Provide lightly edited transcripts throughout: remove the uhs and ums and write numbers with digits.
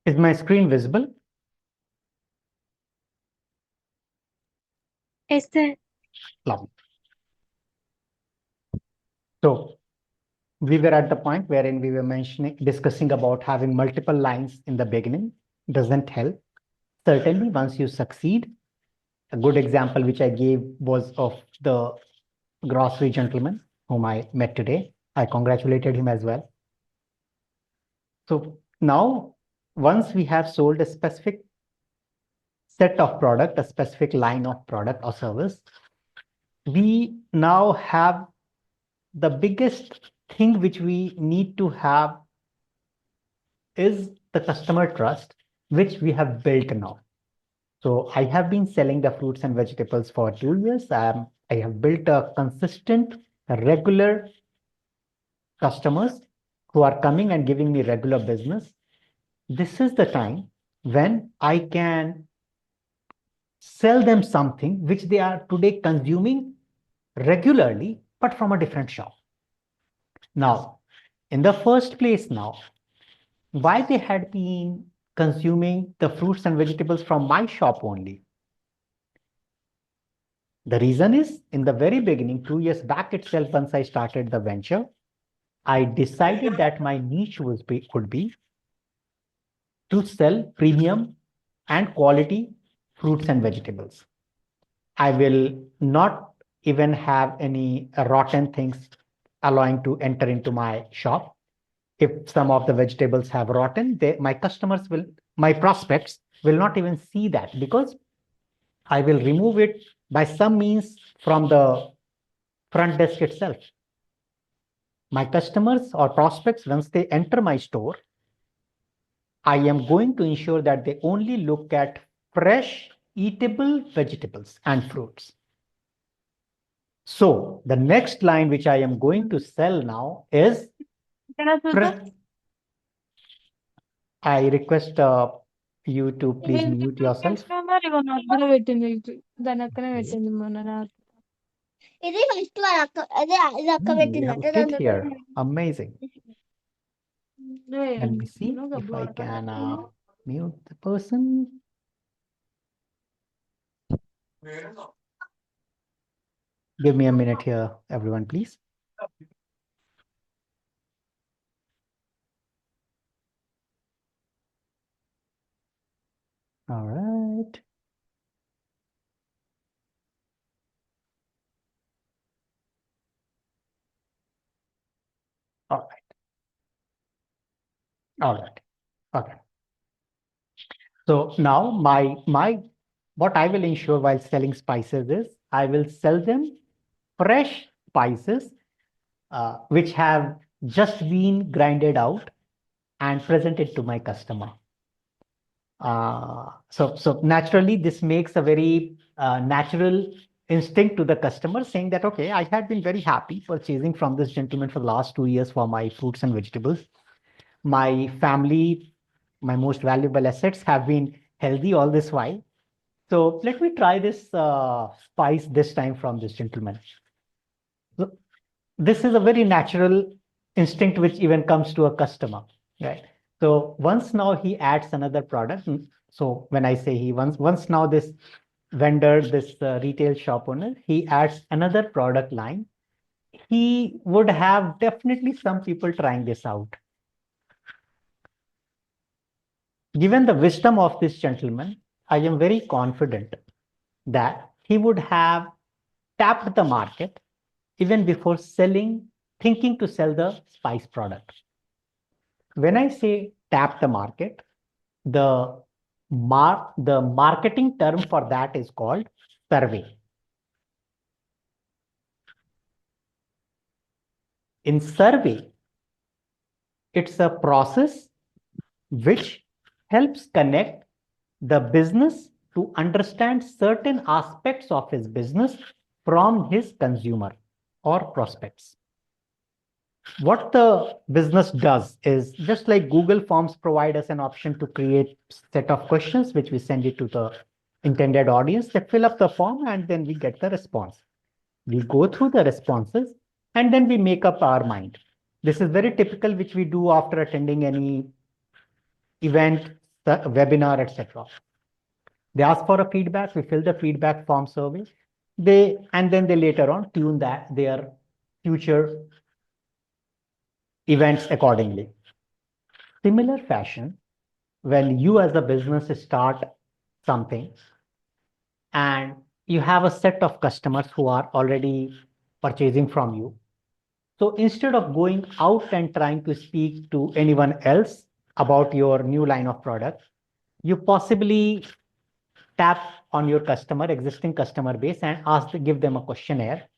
Is my screen visible? Yes, sir. Lovely. So we were at the point wherein we were discussing about having multiple lines in the beginning doesn't help. Certainly, once you succeed, a good example which I gave was of the grocery gentleman whom I met today. I congratulated him as well. So now, once we have sold a specific set of product, a specific line of product or service, we now have the biggest thing which we need to have is the customer trust, which we have built now. So I have been selling the fruits and vegetables for 2 years. I have built a consistent, regular customers who are coming and giving me regular business. This is the time when I can sell them something which they are today consuming regularly, but from a different shop. Now, in the first place now, why they had been consuming the fruits and vegetables from my shop only? The reason is in the very beginning, 2 years back itself, once I started the venture, I decided that my niche would be to sell premium and quality fruits and vegetables. I will not even have any rotten things allowing to enter into my shop. If some of the vegetables have rotten, my prospects will not even see that because I will remove it by some means from the front desk itself. My customers or prospects, once they enter my store, I am going to ensure that they only look at fresh, eatable vegetables and fruits. So the next line which I am going to sell now is, I request you to please mute yourself. We have a kid here. Amazing. Let me see if I can mute the person. Give me a minute here, everyone, please. All right. All right. All right. Okay. So now what I will ensure while selling spices is I will sell them fresh spices which have just been grinded out and presented to my customer. So naturally, this makes a very natural instinct to the customer saying that, okay, I had been very happy purchasing from this gentleman for the last 2 years for my fruits and vegetables. My family, my most valuable assets have been healthy all this while. So let me try this spice this time from this gentleman. So this is a very natural instinct which even comes to a customer, right? So once now he adds another product. So when I say he once now this vendor, this retail shop owner, he adds another product line, he would have definitely some people trying this out. Given the wisdom of this gentleman, I am very confident that he would have tapped the market even before thinking to sell the spice product. When I say tap the market, the marketing term for that is called survey. In survey, it's a process which helps connect the business to understand certain aspects of his business from his consumer or prospects. What the business does is just like Google Forms provide us an option to create set of questions, which we send it to the intended audience. They fill up the form and then we get the response. We go through the responses and then we make up our mind. This is very typical, which we do after attending any event, webinar, etc. They ask for a feedback, we fill the feedback form survey, and then they later on tune their future events accordingly. Similar fashion, when you as a business start something and you have a set of customers who are already purchasing from you. So instead of going out and trying to speak to anyone else about your new line of product, you possibly tap on your existing customer base and give them a questionnaire.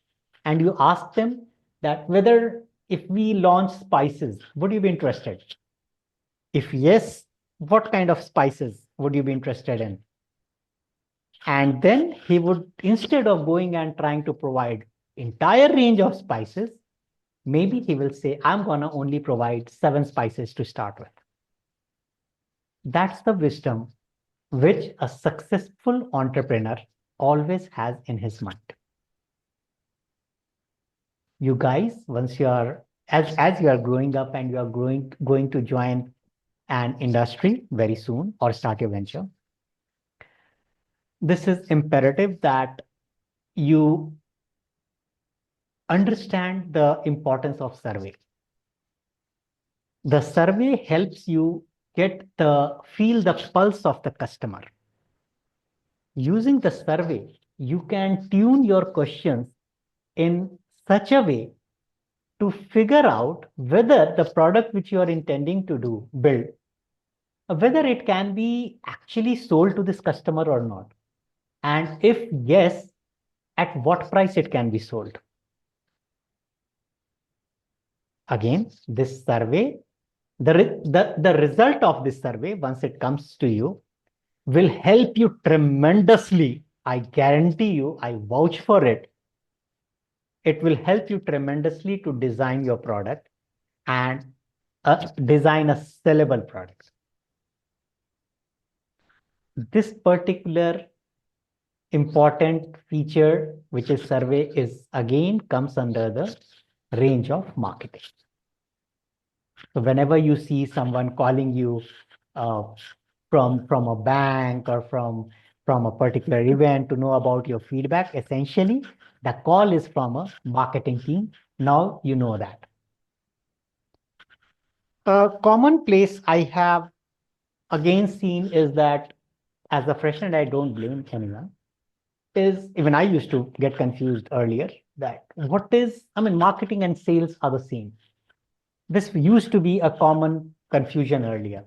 And you ask them that whether if we launch spices, would you be interested? If yes, what kind of spices would you be interested in? And then he would, instead of going and trying to provide entire range of spices, maybe he will say, I'm going to only provide 7 spices to start with. That's the wisdom which a successful entrepreneur always has in his mind. You guys, once you are, as you are growing up and you are going to join an industry very soon or start your venture, this is imperative that you understand the importance of survey. The survey helps you feel the pulse of the customer. Using the survey, you can tune your questions in such a way to figure out whether the product which you are intending to build, whether it can be actually sold to this customer or not. And if yes, at what price it can be sold. Again, this survey, the result of this survey, once it comes to you, will help you tremendously. I guarantee you, I vouch for it. It will help you tremendously to design your product and design a sellable product. This particular important feature, which is survey, is again comes under the range of marketing. So whenever you see someone calling you from a bank or from a particular event to know about your feedback, essentially the call is from a marketing team. Now you know that. A common place I have again seen is that, as a fresher, I don't blame anyone, is even I used to get confused earlier that marketing and sales are the same. This used to be a common confusion earlier.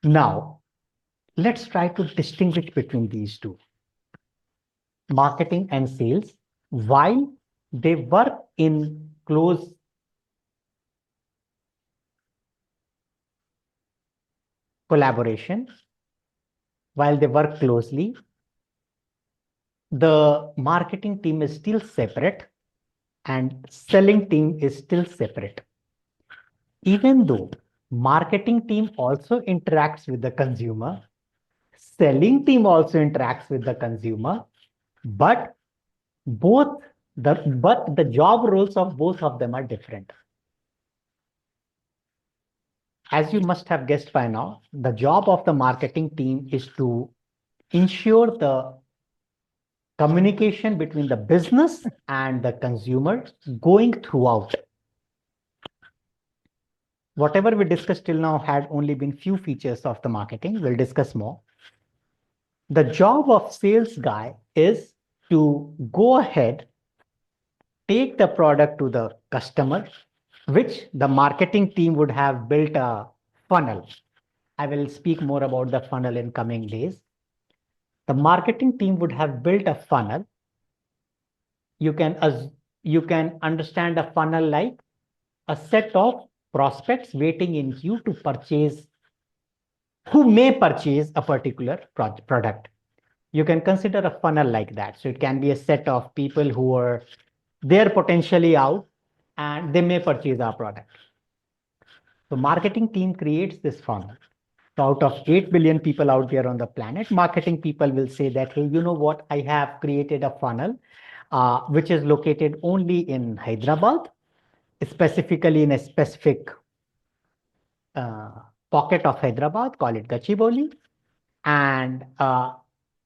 Now, let's try to distinguish between these two. Marketing and sales, while they work in close collaboration, while they work closely, the marketing team is still separate and selling team is still separate. Even though marketing team also interacts with the consumer, selling team also interacts with the consumer, but the job roles of both of them are different. As you must have guessed by now, the job of the marketing team is to ensure the communication between the business and the consumer going throughout. Whatever we discussed till now had only been few features of the marketing. We'll discuss more. The job of sales guy is to go ahead, take the product to the customer, which the marketing team would have built a funnel. I will speak more about the funnel in coming days. The marketing team would have built a funnel. You can understand a funnel like a set of prospects waiting in queue to purchase, who may purchase a particular product. You can consider a funnel like that. So it can be a set of people who are there potentially out and they may purchase our product. So marketing team creates this funnel. So out of 8 billion people out there on the planet, marketing people will say that, hey, you know what? I have created a funnel which is located only in Hyderabad, specifically in a specific pocket of Hyderabad, call it Gachibowli, and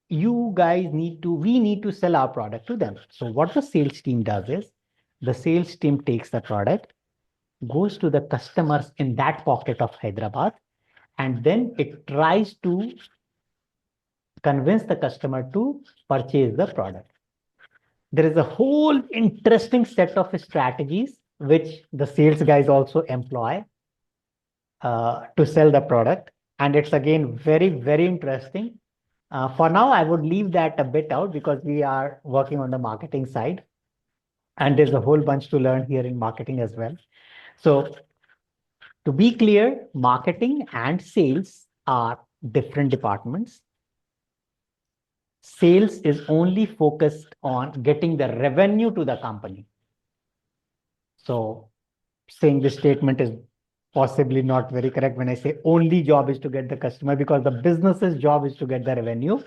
we need to sell our product to them. So what the sales team does is, the sales team takes the product, goes to the customers in that pocket of Hyderabad, and then it tries to convince the customer to purchase the product. There is a whole interesting set of strategies which the sales guys also employ to sell the product. And it's again very, very interesting. For now, I would leave that a bit out because we are working on the marketing side. And there's a whole bunch to learn here in marketing as well. So to be clear, marketing and sales are different departments. Sales is only focused on getting the revenue to the company. So saying this statement is possibly not very correct when I say only job is to get the customer, because the business's job is to get the revenue.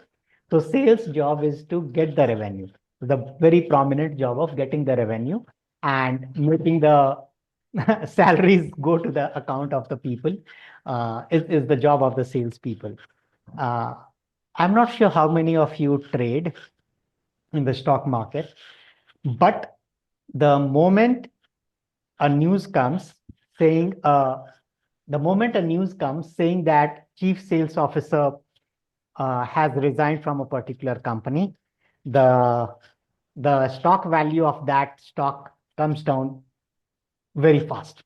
So sales job is to get the revenue, the very prominent job of getting the revenue and making the salaries go to the account of the people is the job of the sales people. I'm not sure how many of you trade in the stock market, but the moment a news comes saying that chief sales officer has resigned from a particular company, the stock value of that stock comes down very fast.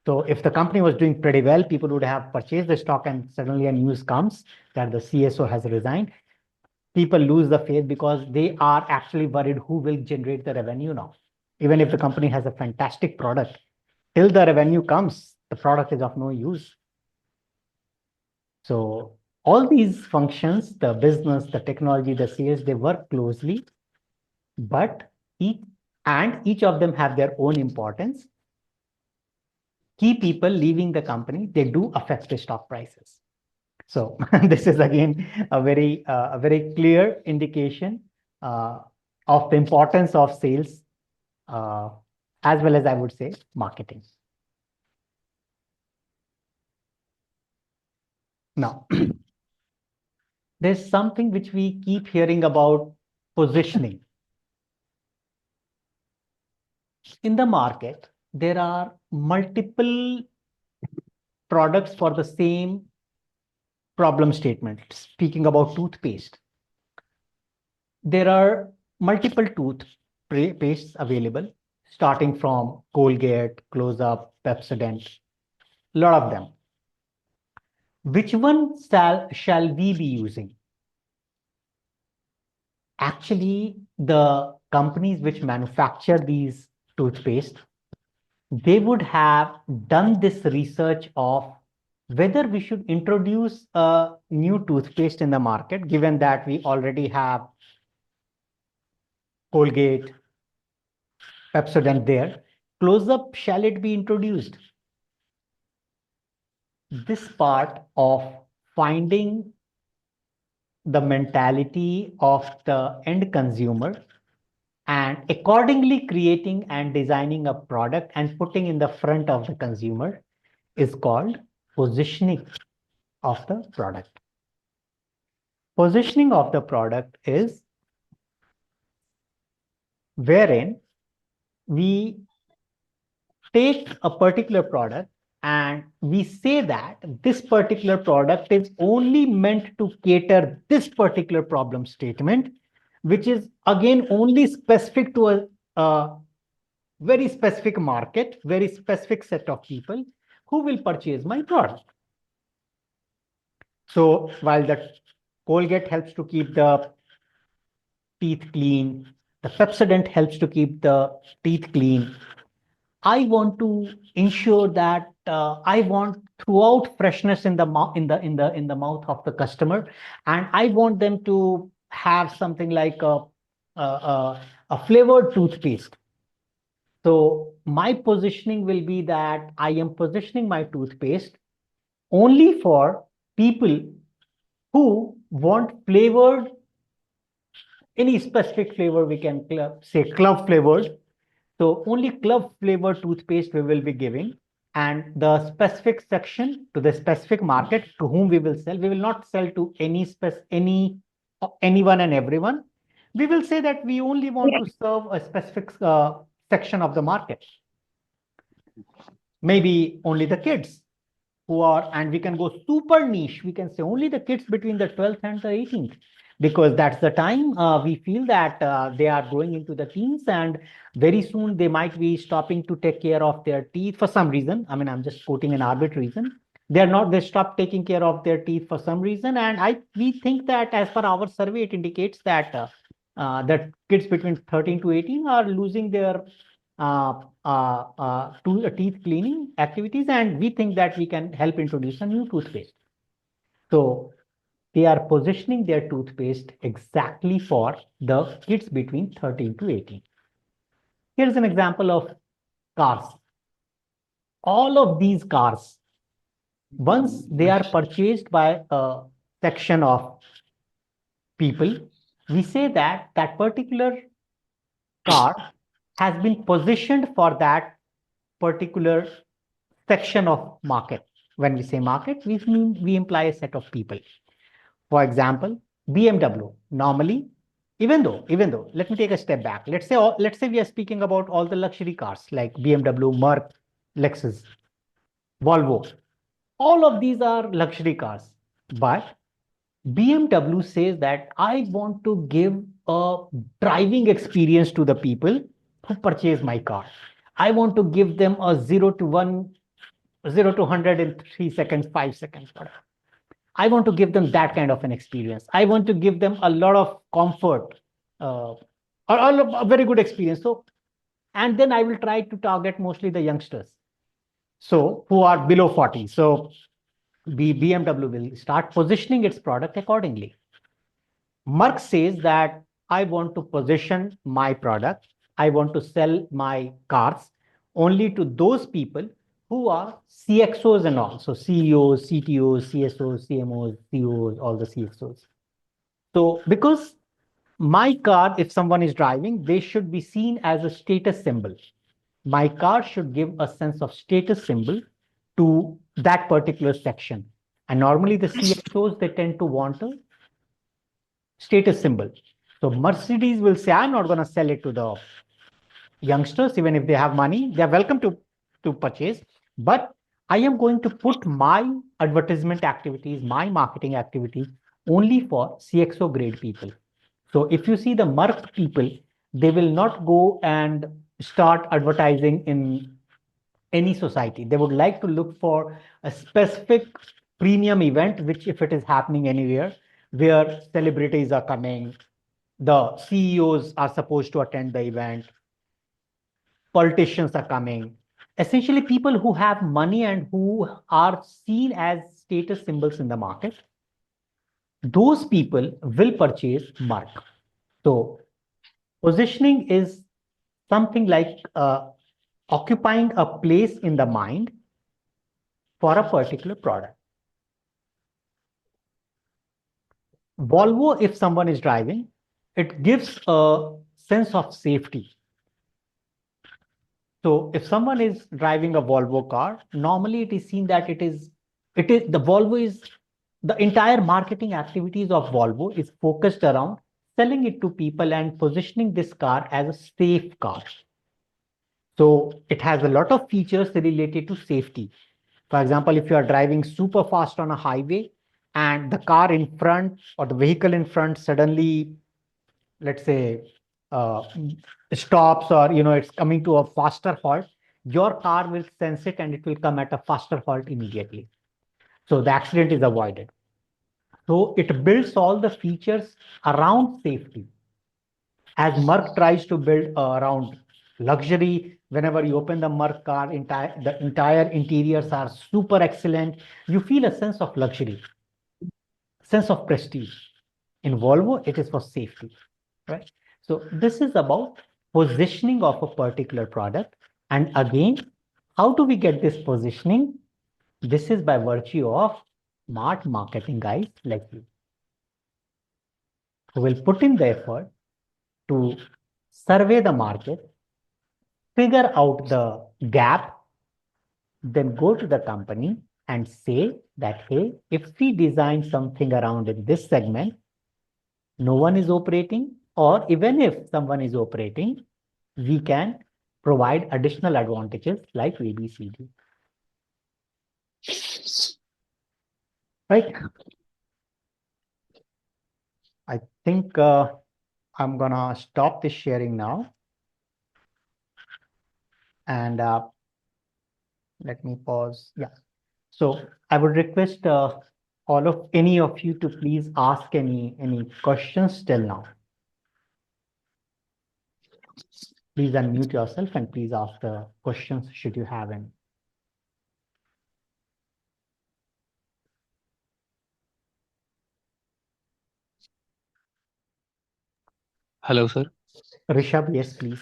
So if the company was doing pretty well, people would have purchased the stock, and suddenly a news comes that the CSO has resigned. People lose the faith because they are actually worried who will generate the revenue now. Even if the company has a fantastic product, till the revenue comes, the product is of no use. So all these functions, the business, the technology, the sales, they work closely, but each of them have their own importance. Key people leaving the company, they do affect the stock prices. So this is again a very clear indication of the importance of sales, as well as I would say marketing. Now, there's something which we keep hearing about: positioning. In the market, there are multiple products for the same problem statement. Speaking about toothpaste, there are multiple toothpastes available, starting from Colgate, Close-Up, Pepsodent, a lot of them. Which one shall we be using? Actually, the companies which manufacture these toothpaste, they would have done this research of whether we should introduce a new toothpaste in the market, given that we already have Colgate, Pepsodent there. Close-Up, shall it be introduced? This part of finding the mentality of the end consumer and accordingly creating and designing a product and putting in the front of the consumer is called positioning of the product. Positioning of the product is wherein we take a particular product and we say that this particular product is only meant to cater this particular problem statement, which is again only specific to a very specific market, very specific set of people who will purchase my product. So while the Colgate helps to keep the teeth clean, the Pepsodent helps to keep the teeth clean, I want to ensure that I want throughout freshness in the mouth of the customer, and I want them to have something like a flavored toothpaste. So my positioning will be that I am positioning my toothpaste only for people who want flavored, any specific flavor. We can say club flavored. So only club flavored toothpaste we will be giving. and the specific section to the specific market to whom we will sell. We will not sell to anyone and everyone. We will say that we only want to serve a specific section of the market. Maybe only the kids who are, and we can go super niche. We can say only the kids between the 12th and the 18th, because that's the time we feel that they are going into the teens, and very soon they might be stopping to take care of their teeth for some reason. I mean, I'm just quoting an arbitrary reason. They stop taking care of their teeth for some reason. And we think that as per our survey, it indicates that kids between 13 to 18 are losing their teeth cleaning activities, and we think that we can help introduce a new toothpaste. So they are positioning their toothpaste exactly for the kids between 13 to 18. Here's an example of cars. All of these cars, once they are purchased by a section of people, we say that that particular car has been positioned for that particular section of market. When we say market, we imply a set of people. For example, BMW. Normally, even though, let me take a step back. Let's say we are speaking about all the luxury cars like BMW, Merc, Lexus, Volvo. All of these are luxury cars, but BMW says that I want to give a driving experience to the people who purchase my car. I want to give them a 0 to 100 in 3 seconds, 5 seconds, whatever. I want to give them that kind of an experience. I want to give them a lot of comfort, or a very good experience. So, and then I will try to target mostly the youngsters, so who are below 40. So BMW will start positioning its product accordingly. Merck says that I want to position my product, I want to sell my cars only to those people who are CXOs and all. So CEOs, CTOs, CSOs, CMOs, CEOs, all the CXOs. So because my car, if someone is driving, they should be seen as a status symbol. My car should give a sense of status symbol to that particular section. And normally the CXOs, they tend to want a status symbol. So Mercedes will say, I'm not going to sell it to the youngsters, even if they have money, they're welcome to purchase. But I am going to put my advertisement activities, my marketing activities only for CXO grade people. So if you see the Merck people, they will not go and start advertising in any society. They would like to look for a specific premium event, which if it is happening anywhere, where celebrities are coming, the CEOs are supposed to attend the event, politicians are coming, essentially people who have money and who are seen as status symbols in the market, those people will purchase Merck. So positioning is something like occupying a place in the mind for a particular product. Volvo, if someone is driving, it gives a sense of safety. So if someone is driving a Volvo car, normally it is seen that the entire marketing activities of Volvo is focused around selling it to people and positioning this car as a safe car. So it has a lot of features related to safety. For example, if you are driving super fast on a highway and the car in front or the vehicle in front suddenly, let's say, stops, or it's coming to a faster halt, your car will sense it and it will come at a faster halt immediately. So the accident is avoided. So it builds all the features around safety. As Merck tries to build around luxury, whenever you open the Merck car, the entire interiors are super excellent. You feel a sense of luxury, sense of prestige. In Volvo, it is for safety, right? So this is about positioning of a particular product. And again, how do we get this positioning? This is by virtue of smart marketing guys like you, who will put in the effort to survey the market, figure out the gap, then go to the company and say that, hey, if we design something around in this segment, no one is operating, or even if someone is operating, we can provide additional advantages like ABCD. Right? I think I'm gonna stop this sharing now. And let me pause. Yeah. So I would request any of you to please ask any questions till now. Please unmute yourself and please ask the questions should you have any. Hello, sir. Rishabh, yes, please.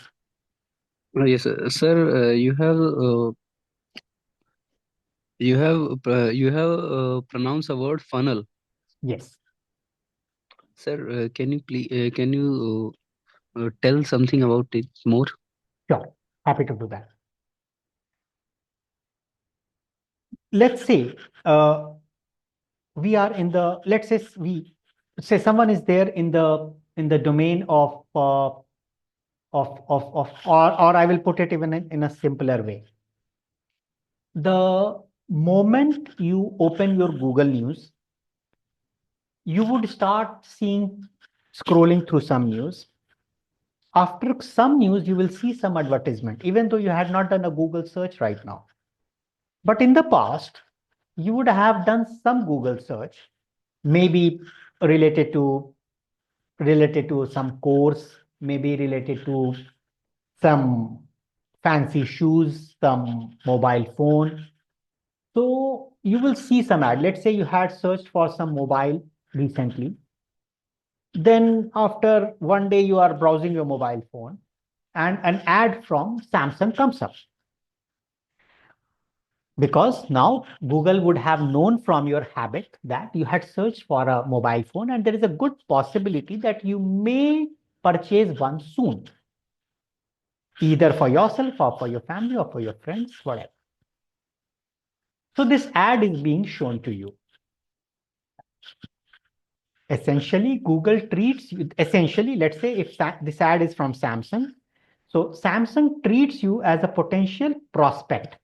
Yes, sir. You have pronounced a word funnel, Yes, sir. Can you tell something about it more? sure. Happy to do that. Let's say we are in the, let's say we say someone is there in the domain or I will put it even in a simpler way. The moment you open your Google News, you would start seeing scrolling through some news. After some news, you will see some advertisement, even though you had not done a Google search right now. But in the past, you would have done some Google search, maybe related to some course, maybe related to some fancy shoes, some mobile phone. So you will see some ad. Let's say you had searched for some mobile recently. Then after one day you are browsing your mobile phone and an ad from Samsung comes up. Because now Google would have known from your habit that you had searched for a mobile phone and there is a good possibility that you may purchase one soon, either for yourself or for your family or for your friends, whatever. So this ad is being shown to you. Essentially, Google treats you, essentially, let's say if this ad is from Samsung, so Samsung treats you as a potential prospect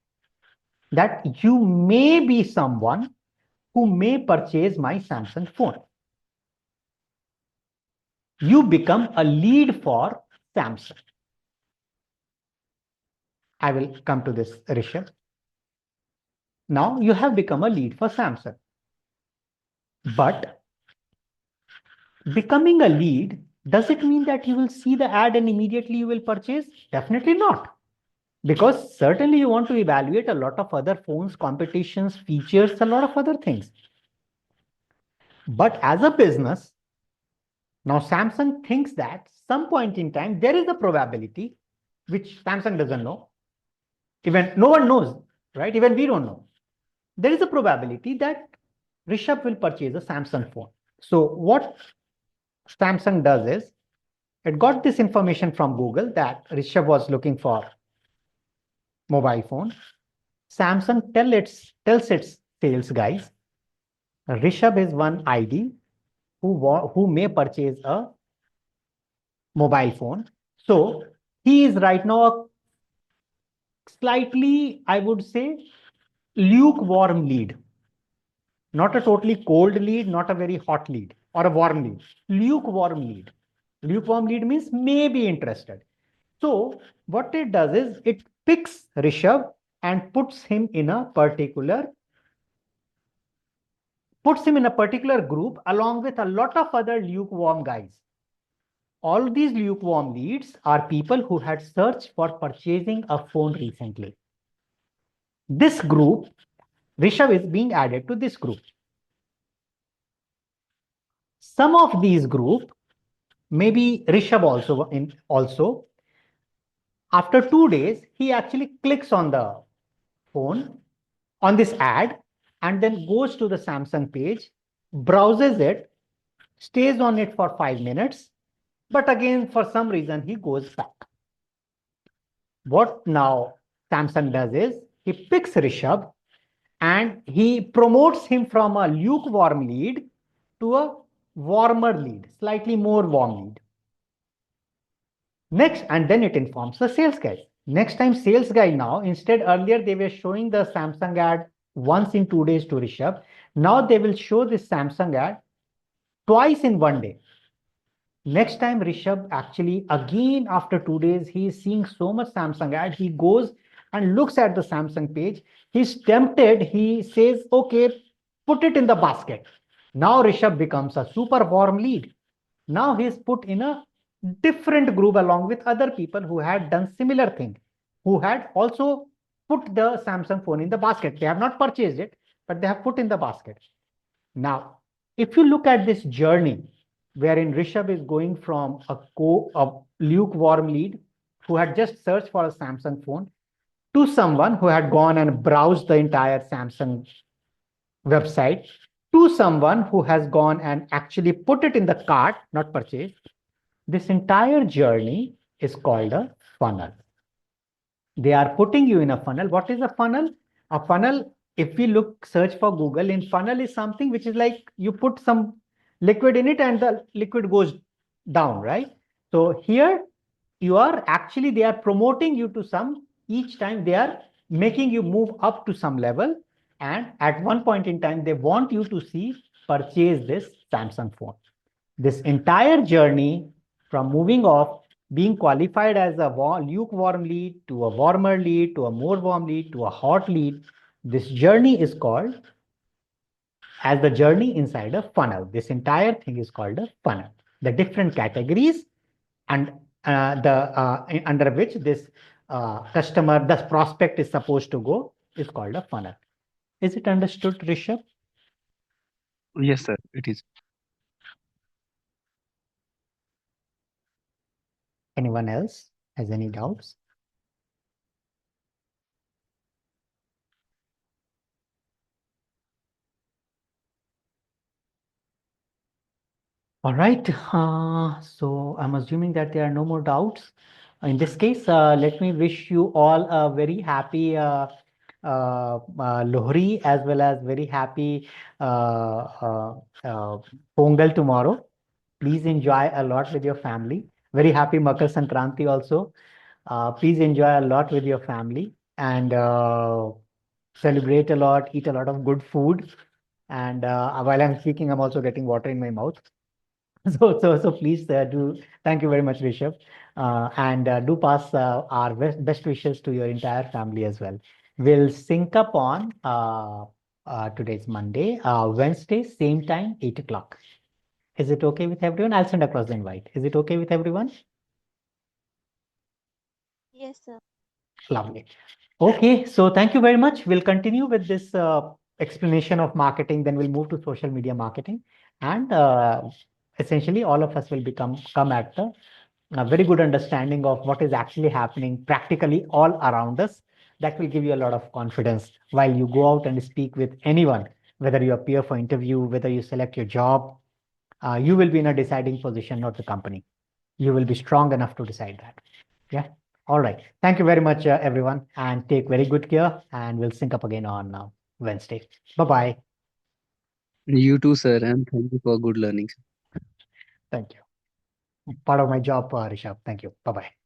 that you may be someone who may purchase my Samsung phone. You become a lead for Samsung. I will come to this, Rishabh. Now you have become a lead for Samsung. But becoming a lead, does it mean that you will see the ad and immediately you will purchase? Definitely not. Because certainly you want to evaluate a lot of other phones, competitions, features, a lot of other things. But as a business, now Samsung thinks that some point in time, there is a probability, which Samsung doesn't know. Even no one knows, right? Even we don't know. There is a probability that Rishabh will purchase a Samsung phone. So what Samsung does is, it got this information from Google that Rishabh was looking for mobile phone. Samsung tells its sales guys, Rishabh is one ID who may purchase a mobile phone. So he is right now a slightly, I would say, lukewarm lead. Not a totally cold lead, not a very hot lead or a warm lead. Lukewarm lead. Lukewarm lead means may be interested. So what it does is it picks Rishabh and puts him in a particular group along with a lot of other lukewarm guys. All these lukewarm leads are people who had searched for purchasing a phone recently. This group, Rishabh is being added to this group. Some of these group, maybe Rishabh also, after 2 days, he actually clicks on the phone, on this ad, and then goes to the Samsung page, browses it, stays on it for 5 minutes, but again, for some reason, he goes back. What now Samsung does is, he picks Rishabh and he promotes him from a lukewarm lead to a warmer lead, slightly more warm lead. Next, and then it informs the sales guy. Next time, sales guy now, instead earlier they were showing the Samsung ad once in 2 days to Rishabh. Now they will show this Samsung ad twice in 1 day. Next time, Rishabh actually, again after 2 days, he is seeing so much Samsung ad. He goes and looks at the Samsung page. He's tempted. He says, okay, put it in the basket. Now Rishabh becomes a super warm lead. Now he's put in a different group along with other people who had done similar thing, who had also put the Samsung phone in the basket. They have not purchased it, but they have put in the basket. Now, if you look at this journey, wherein Rishabh is going from a lukewarm lead who had just searched for a Samsung phone to someone who had gone and browsed the entire Samsung website to someone who has gone and actually put it in the cart, not purchased. This entire journey is called a funnel. They are putting you in a funnel. What is a funnel? A funnel, if we search for Google, in funnel is something which is like you put some liquid in it and the liquid goes down, right? So here you are actually, they are promoting you to some, each time they are making you move up to some level. And at one point in time, they want you to purchase this Samsung phone. This entire journey from moving off, being qualified as a lukewarm lead to a warmer lead to a more warm lead to a hot lead, this journey is called as the journey inside a funnel. This entire thing is called a funnel. The different categories and under which this customer, the prospect is supposed to go is called a funnel. Is it understood, Rishabh? Yes, sir, it is. Anyone else has any doubts? All right. So I'm assuming that there are no more doubts. In this case, let me wish you all a very happy Lohri as well as very happy Pongal tomorrow. Please enjoy a lot with your family. Very happy Makar Sankranti also. Please enjoy a lot with your family and celebrate a lot, eat a lot of good food. And while I'm speaking, I'm also getting water in my mouth. So please do. Thank you very much, Rishabh, and do pass our best wishes to your entire family as well. We'll sync up on today's Monday, Wednesday, same time, 8 o'clock. Is it okay with everyone? I'll send across the invite. Is it okay with everyone? Yes, sir. Lovely. Okay, so thank you very much. We'll continue with this explanation of marketing. Then we'll move to social media marketing, and essentially all of us will come at a very good understanding of what is actually happening practically all around us. That will give you a lot of confidence while you go out and speak with anyone, whether you appear for interview, whether you select your job. You will be in a deciding position, not the company. You will be strong enough to decide that. Yeah. All right. Thank you very much, everyone, and take very good care. And we'll sync up again on Wednesday. Bye-bye. You too, sir, and thank you for good learning. Thank you. Part of my job, Rishabh. Thank you. Bye-bye.